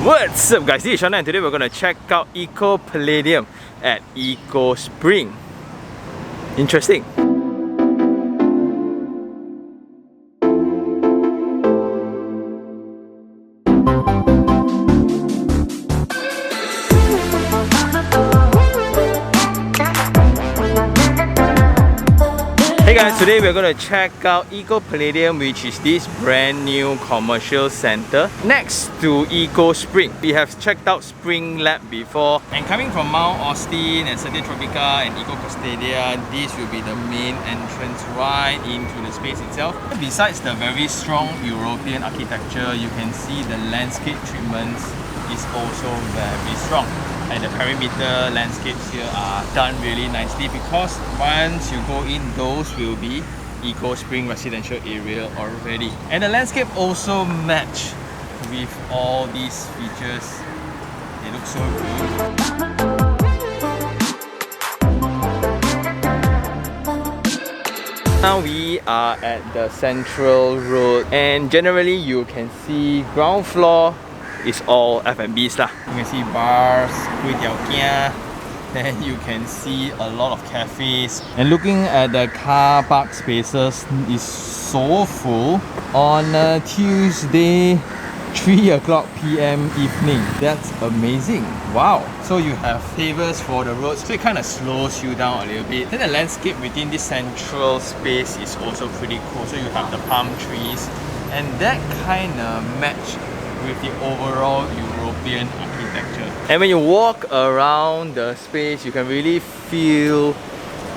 What's up guys, this is Shana and today we're going to check out Eco Palladium at Eco Spring. Interesting. Hey guys, today we're going to check out Eco Palladium, which is this brand new commercial center next to Eco Spring. We have checked out Spring Lab before, and coming from Mount Austin and Central Tropica and Eco Costadia, this will be the main entrance right into the space itself. Besides the very strong European architecture, you can see the landscape treatments is also very strong. And the perimeter landscapes here are done really nicely because once you go in, those will be Eco Spring residential area already. And the landscape also match with all these features. They look so good. Now we are at the Central Road, and generally you can see ground floor is all F&Bs lah. You can see bars, kway teow kia, then you can see a lot of cafes. And looking at the car park spaces is so full on a Tuesday 3 o'clock PM evening. That's amazing. Wow. So you have favors for the roads, so it kind of slows you down a little bit. Then the landscape within this central space is also pretty cool. So you have the palm trees, and that kind of match with the overall European architecture. And when you walk around the space, you can really feel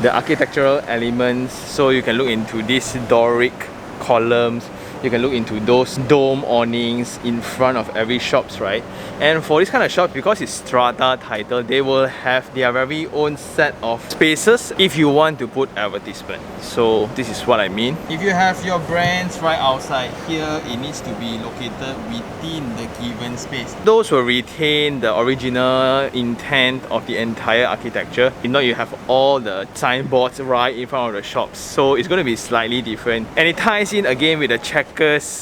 the architectural elements. So you can look into these Doric columns, you can look into those dome awnings in front of every shops, right? And for this kind of shops, because it's Strata title, they will have their very own set of spaces if you want to put advertisement. So this is what I mean. If you have your brands right outside here, it needs to be located within the given space. Those will retain the original intent of the entire architecture. If not, you have all the signboards right in front of the shops. So it's going to be slightly different. And it ties in again with the checkers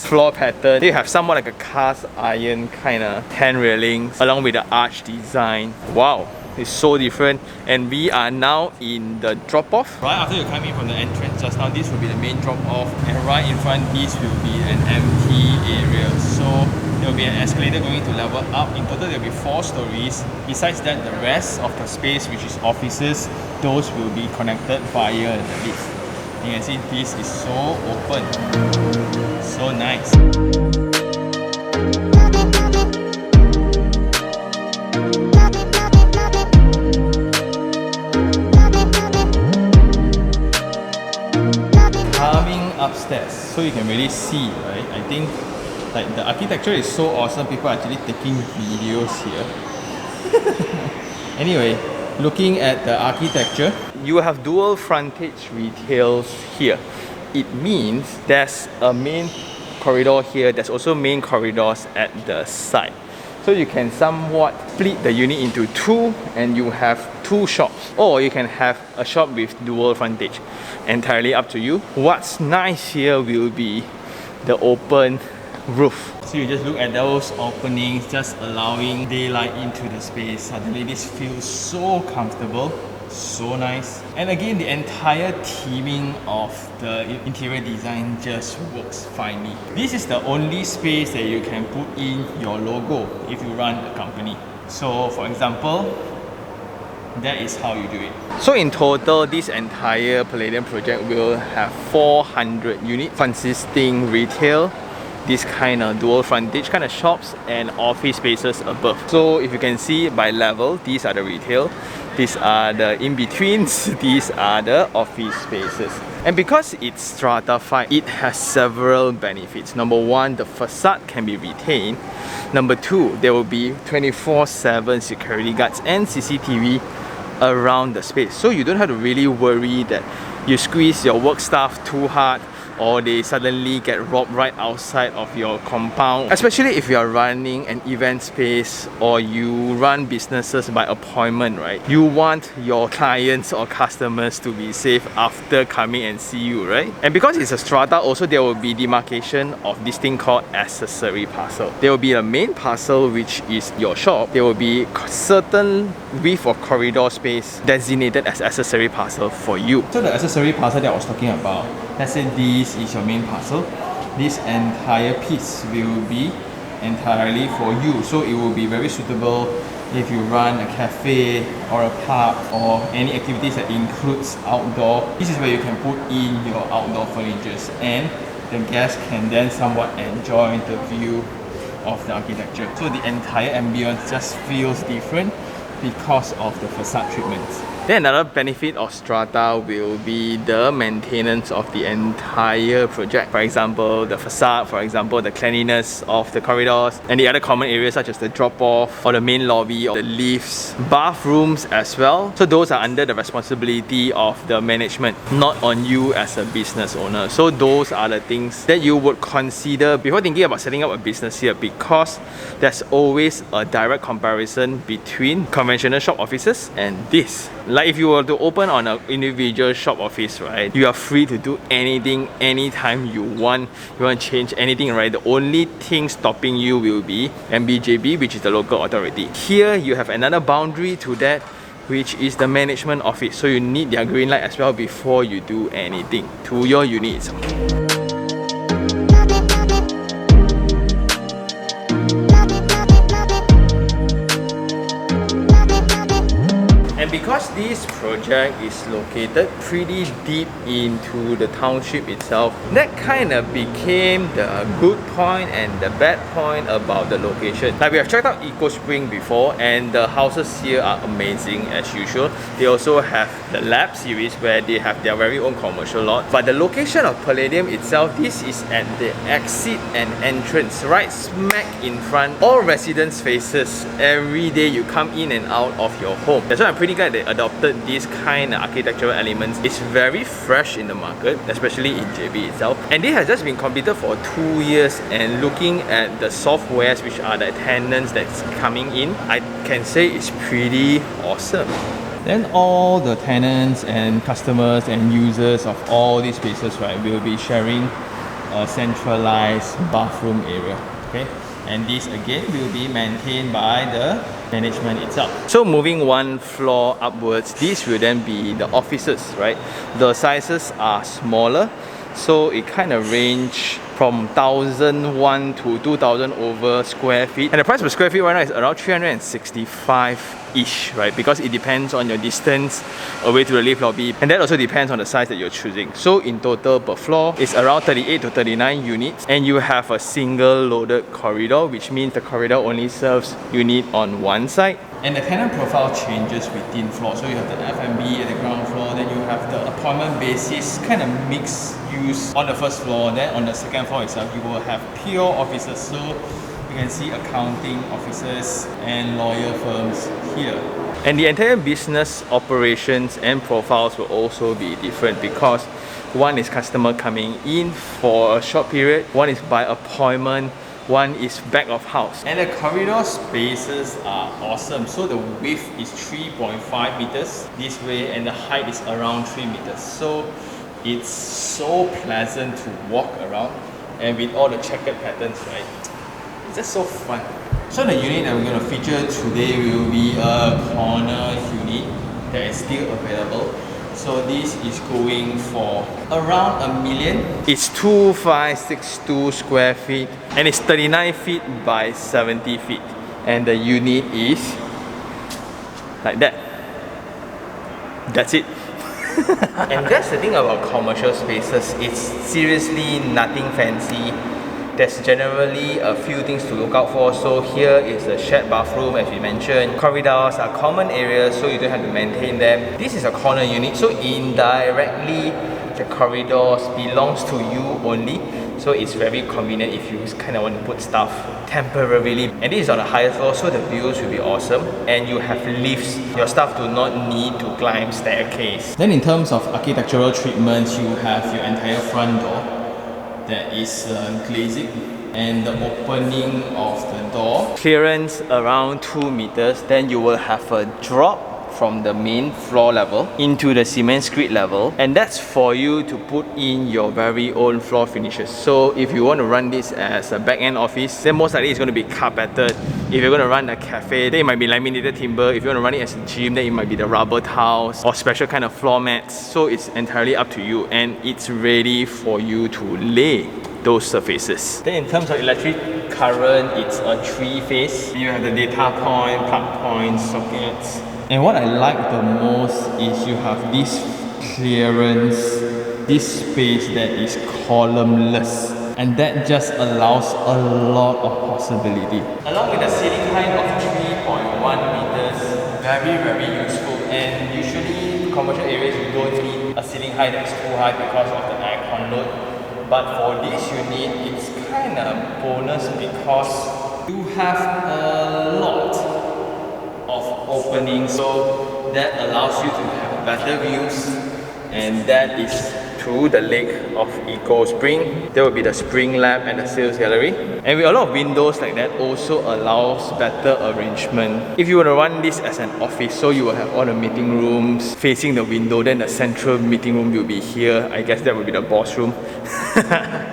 floor pattern. They have somewhat like a cast iron kind of hand railings along with the arch design. Wow, it's so different. And we are now in the drop-off. Right after you come in from the entrance just now, this will be the main drop-off, and right in front this will be an empty area. So there will be an escalator going to level up. In total there will be 4 stories. Besides that, the rest of the space, which is offices, those will be connected via the lift. You can see this is so open, so nice. Coming upstairs, so you can really see, right? I think like the architecture is so awesome, people are actually taking videos here. Anyway, looking at the architecture, you have dual frontage retails here. It means there's a main corridor here, there's also main corridors at the side. So you can somewhat split the unit into 2 and you have 2 shops, or you can have a shop with dual frontage. Entirely up to you. What's nice here will be the open roof. So you just look at those openings, just allowing daylight into the space. Suddenly this feels so comfortable, so nice. And again, the entire theming of the interior design just works finely. This is the only space that you can put in your logo if you run a company. So for example, that is how you do it. So in total, this entire Palladium project will have 400 units consisting retail, this kind of dual frontage kind of shops, and office spaces above. So if you can see by level, these are the retail, these are the in-betweens, these are the office spaces. And because it's stratified, it has several benefits. Number 1, the facade can be retained. Number 2, there will be 24/7 security guards and CCTV around the space. So you don't have to really worry that you squeeze your work stuff too hard or they suddenly get robbed right outside of your compound. Especially if you are running an event space or you run businesses by appointment, right? You want your clients or customers to be safe after coming and see you, right? And because it's a strata, also there will be demarcation of this thing called accessory parcel. There will be a main parcel, which is your shop. There will be certain width of corridor space designated as accessory parcel for you. So the accessory parcel that I was talking about, let's say this is your main parcel. This entire piece will be entirely for you. So it will be very suitable if you run a cafe or a pub or any activities that includes outdoor. This is where you can put in your outdoor furnitures and the guests can then somewhat enjoy the view of the architecture. So the entire ambience just feels different because of the facade treatments. Then another benefit of strata will be the maintenance of the entire project. For example, the facade, for example, the cleanliness of the corridors, and the other common areas such as the drop-off or the main lobby or the lifts, bathrooms as well. So those are under the responsibility of the management, not on you as a business owner. So those are the things that you would consider before thinking about setting up a business here, because there's always a direct comparison between conventional shop offices and this. Like if you were to open on an individual shop office, right, you are free to do anything, anytime you want. You want to change anything, right? The only thing stopping you will be MBJB, which is the local authority. Here you have another boundary to that, which is the management office. So you need their green light as well before you do anything to your unit itself. And because this project is located pretty deep into the township itself, that kind of became the good point and the bad point about the location. Like we have checked out Eco Spring before, and the houses here are amazing as usual. They also have the Lab series where they have their very own commercial lot. But the location of Palladium itself, this is at the exit and entrance, right smack in front. All residence faces every day you come in and out of your home. That's why I'm pretty glad they adopted these kind of architectural elements. It's very fresh in the market, especially in JB itself. And this has just been completed for 2 years, and looking at the softwares, which are the tenants that's coming in, I can say it's pretty awesome. Then all the tenants and customers and users of all these spaces, right, will be sharing a centralized bathroom area. Okay, and this again will be maintained by the management itself. So moving one floor upwards, this will then be the offices, right? The sizes are smaller, so it kind of range from 1,001 to 2,000 over square feet. And the price per square feet right now is around 365-ish, right? Because it depends on your distance away to the lift lobby. And that also depends on the size that you're choosing. So in total per floor, it's around 38 to 39 units. And you have a single loaded corridor, which means the corridor only serves unit on one side. And the tenant profile changes within floors. So you have the F&B at the ground floor, then you have the appointment basis, kind of mixed use on the first floor. Then on the second floor itself, you will have pure offices. So you can see accounting offices and lawyer firms here. And the entire business operations and profiles will also be different, because one is customer coming in for a short period, one is by appointment, one is back of house. And the corridor spaces are awesome. So the width is 3.5 meters this way, and the height is around 3 meters. So it's so pleasant to walk around, and with all the checkered patterns, right? It's just so fun. So the unit that we're going to feature today will be a corner unit that is still available. So this is going for around $1 million. It's 2,562 square feet, and it's 39 feet by 70 feet. And the unit is like that. That's it. And that's the thing about commercial spaces. It's seriously nothing fancy. There's generally a few things to look out for. So here is a shared bathroom, as we mentioned. Corridors are common areas, so you don't have to maintain them. This is a corner unit, so indirectly the corridors belongs to you only. So it's very convenient if you kind of want to put stuff temporarily. And this is on the higher floor, so the views will be awesome. And you have lifts. Your staff do not need to climb staircase. Then in terms of architectural treatments, you have your entire front door. there is glazing and the opening of the door. Clearance around 2 meters, then you will have a drop from the main floor level into the cement screed level, and that's for you to put in your very own floor finishes. So if you want to run this as a back-end office, then most likely it's going to be carpeted. If you're going to run a cafe, then it might be laminated timber. If you want to run it as a gym, then it might be the rubber tiles or special kind of floor mats. So it's entirely up to you, and it's ready for you to lay those surfaces. Then in terms of electric current, it's a 3-phase. You have the data point, plug points, sockets. And what I like the most is you have this clearance, this space that is columnless, and that just allows a lot of possibility. Along with the ceiling height of 3.1 meters, very useful. And usually commercial areas you don't need a ceiling height that's too high because of the aircon load. But for this unit, it's kind of bonus because you have a lot of openings, so that allows you to have better views, and that is through the leg of Eco Spring. There will be the spring lab and the sales gallery, and with a lot of windows like that also allows better arrangement. If you want to run this as an office, so you will have all the meeting rooms facing the window, then the central meeting room will be here. I guess that will be the boss room.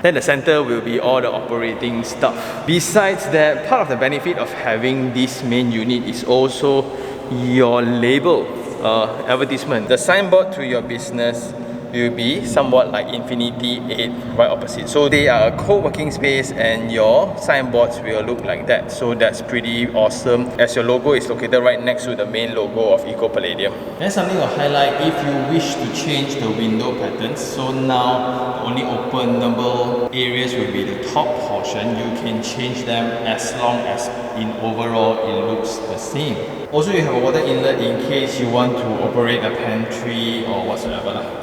Then the center will be all the operating stuff. Besides that, part of the benefit of having this main unit is also your label advertisement. The signboard to your business will be somewhat like Infinity 8 right opposite. So they are a co-working space, and your signboards will look like that. So that's pretty awesome, as your logo is located right next to the main logo of Eco Palladium. Then something to highlight, if you wish to change the window patterns, so now the only openable areas will be the top portion. You can change them as long as in overall it looks the same. Also, you have a water inlet in case you want to operate a pantry or whatsoever.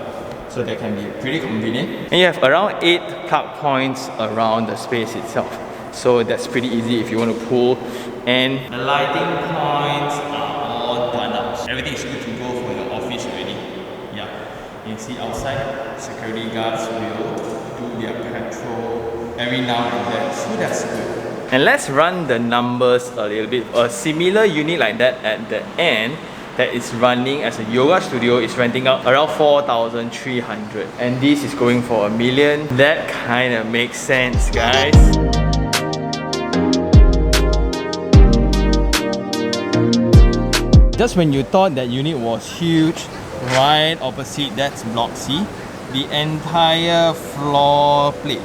So that can be pretty convenient. And you have around 8 plug points around the space itself. So that's pretty easy if you want to pull. And the lighting points are all done up. Everything is good to go for your office already. Yeah, you can see outside, security guards will do their patrol every now and then. So that's good. And let's run the numbers a little bit. A similar unit like that at the end that is running as a yoga studio is renting out around 4,300, and this is going for $1 million. That kind of makes sense, guys. Just when you thought that unit was huge, right opposite, that's block C, the entire floor plate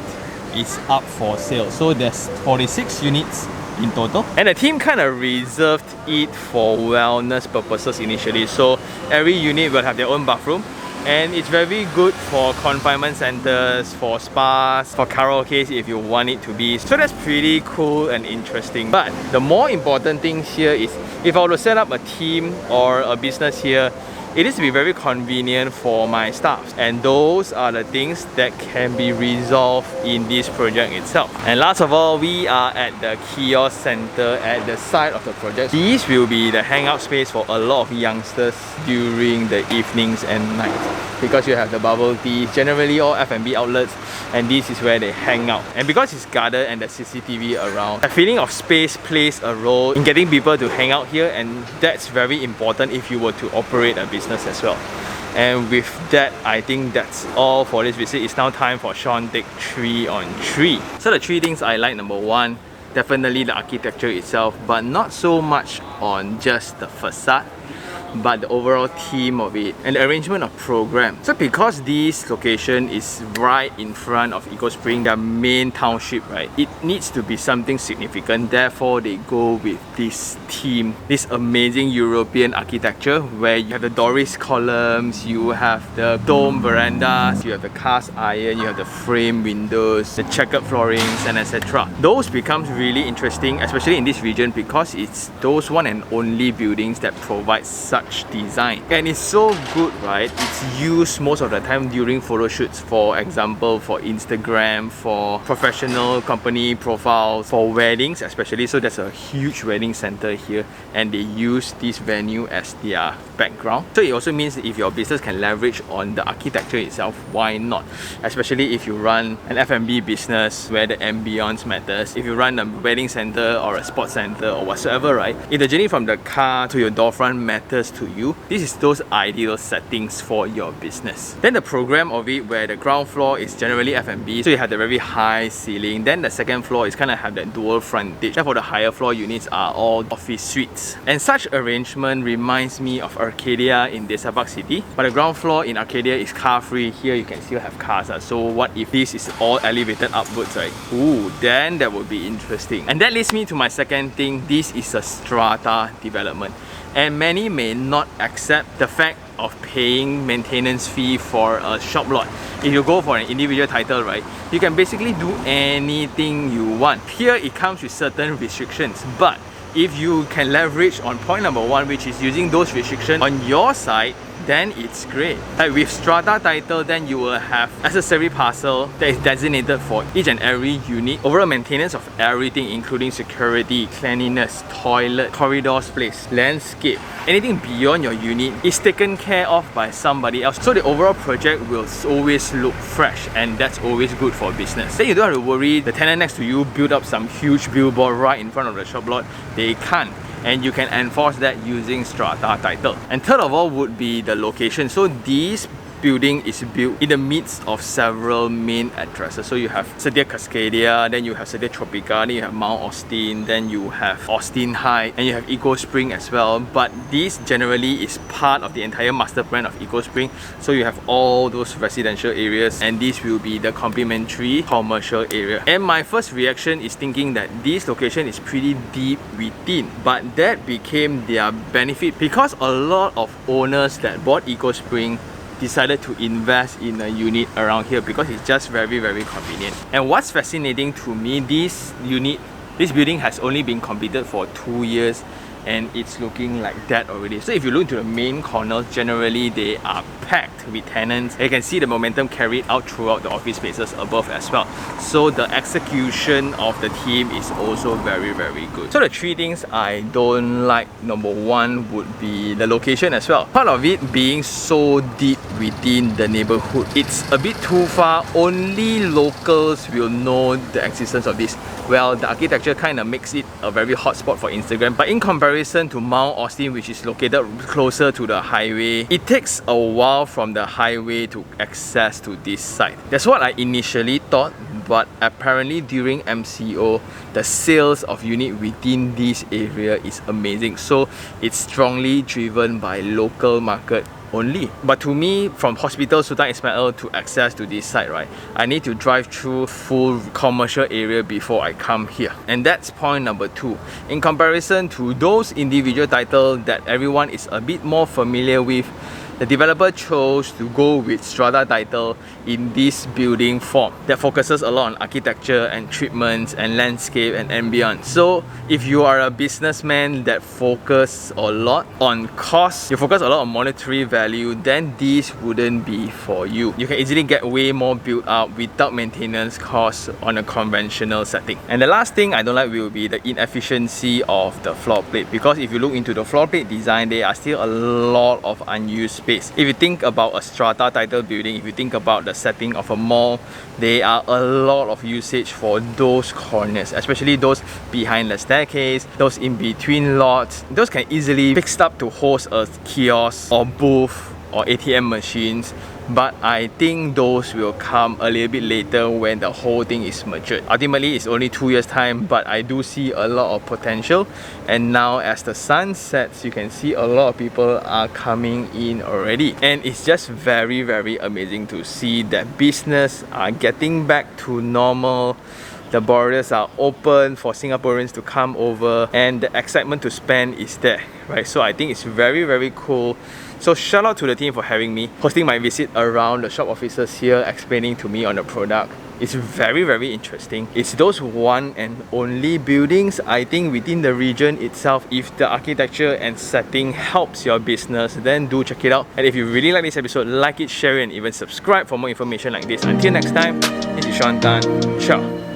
is up for sale. So there's 46 units in total, and the team kind of reserved it for wellness purposes initially. So every unit will have their own bathroom, and it's very good for confinement centers, for spas, for karaoke if you want it to be. So that's pretty cool and interesting. But the more important thing here is, if I were to set up a team or a business here, it needs to be very convenient for my staff, and those are the things that can be resolved in this project itself. And last of all, we are at the kiosk center at the side of the project. These will be the hangout space for a lot of youngsters during the evenings and nights, because you have the bubble tea, generally all F&B outlets, and this is where they hang out. And because it's guarded and the CCTV around, the feeling of space plays a role in getting people to hang out here, and that's very important if you were to operate a business as well. And with that, I think that's all for this visit. It's now time for Sean take 3 on 3. So the 3 things I like: number 1, definitely the architecture itself, but not so much on just the facade, but the overall theme of it and the arrangement of program. So because this location is right in front of Eco Spring, the main township, right, it needs to be something significant. Therefore, they go with this theme, this amazing European architecture where you have the Doris columns, you have the dome verandas, you have the cast iron, you have the frame windows, the checkered floorings, and etc. Those becomes really interesting, especially in this region, because it's those one and only buildings that provide such such design. And it's so good, right? It's used most of the time during photo shoots, for example, for Instagram, for professional company profiles, for weddings especially. So there's a huge wedding center here and they use this venue as their background. So it also means that if your business can leverage on the architecture itself, why not? Especially if you run an F&B business where the ambience matters. If you run a wedding center or a sports center or whatsoever, right? If the journey from the car to your door front matters to you, this is those ideal settings for your business. Then the program of it, where the ground floor is generally F&B, so you have the very high ceiling. Then the second floor is kind of have that dual frontage. Therefore, the higher floor units are all office suites. And such arrangement reminds me of Arcadia in Desa Park City. But the ground floor in Arcadia is car free. Here you can still have cars. So what if this is all elevated upwards, right? Ooh, then that would be interesting. And that leads me to my second thing. This is a strata development. And many may not accept the fact of paying maintenance fee for a shop lot. If you go for an individual title, right, you can basically do anything you want. Here it comes with certain restrictions, but if you can leverage on point number one, which is using those restrictions on your side, then it's great. Like with strata title, then you will have accessory parcel that is designated for each and every unit. Overall maintenance of everything, including security, cleanliness, toilet, corridors place, landscape, anything beyond your unit is taken care of by somebody else. So the overall project will always look fresh, and that's always good for business. Then you don't have to worry the tenant next to you build up some huge billboard right in front of the shop lot. They can't. And you can enforce that using strata title. And third of all would be the location. So this building is built in the midst of several main addresses. So you have Sedia Cascadia, then you have Sedia Tropica, then you have Mount Austin, then you have Austin High, and you have Eco Spring as well. But this generally is part of the entire master plan of Eco Spring. So you have all those residential areas, and this will be the complementary commercial area. And my first reaction is thinking that this location is pretty deep within, but that became their benefit because a lot of owners that bought Eco Spring decided to invest in a unit around here because it's just very convenient. And what's fascinating to me, this building has only been completed for 2 years and it's looking like that already. So if you look into the main corners, generally they are packed with tenants. You can see the momentum carried out throughout the office spaces above as well. So the execution of the team is also very good. So the three things I don't like, number one would be the location as well. Part of it being so deep within the neighborhood, it's a bit too far. Only locals will know the existence of this. Well, the architecture kind of makes it a very hot spot for Instagram, but in comparison to Mount Austin, which is located closer to the highway, it takes a while from the highway to access to this site. That's what I initially thought, but apparently during MCO, the sales of unit within this area is amazing. So it's strongly driven by local market only. But to me, from Hospital Sultan Ismail to access to this site, right, I need to drive through full commercial area before I come here. And that's point number two. In comparison to those individual titles that everyone is a bit more familiar with, the developer chose to go with strata title in this building form that focuses a lot on architecture and treatments and landscape and ambience. So if you are a businessman that focus a lot on cost, you focus a lot on monetary value, then this wouldn't be for you. You can easily get way more built up without maintenance costs on a conventional setting. And the last thing I don't like will be the inefficiency of the floor plate, because if you look into the floor plate design, there are still a lot of unused space. If you think about a strata title building, if you think about the setting of a mall, there are a lot of usage for those corners, especially those behind the staircase, those in between lots. Those can easily be fixed up to host a kiosk or booth or ATM machines. But I think those will come a little bit later when the whole thing is matured. Ultimately, it's only 2 years time, but I do see a lot of potential. And now as the sun sets, you can see a lot of people are coming in already. And it's just very amazing to see that business are getting back to normal. The borders are open for Singaporeans to come over, and the excitement to spend is there, right? So I think it's very cool. So shout out to the team for having me, hosting my visit around the shop offices here, explaining to me on the product. It's very interesting. It's those one and only buildings, I think, within the region itself. If the architecture and setting helps your business, then do check it out. And if you really like this episode, like it, share it, and even subscribe for more information like this. Until next time, this is Sean Tan. Ciao.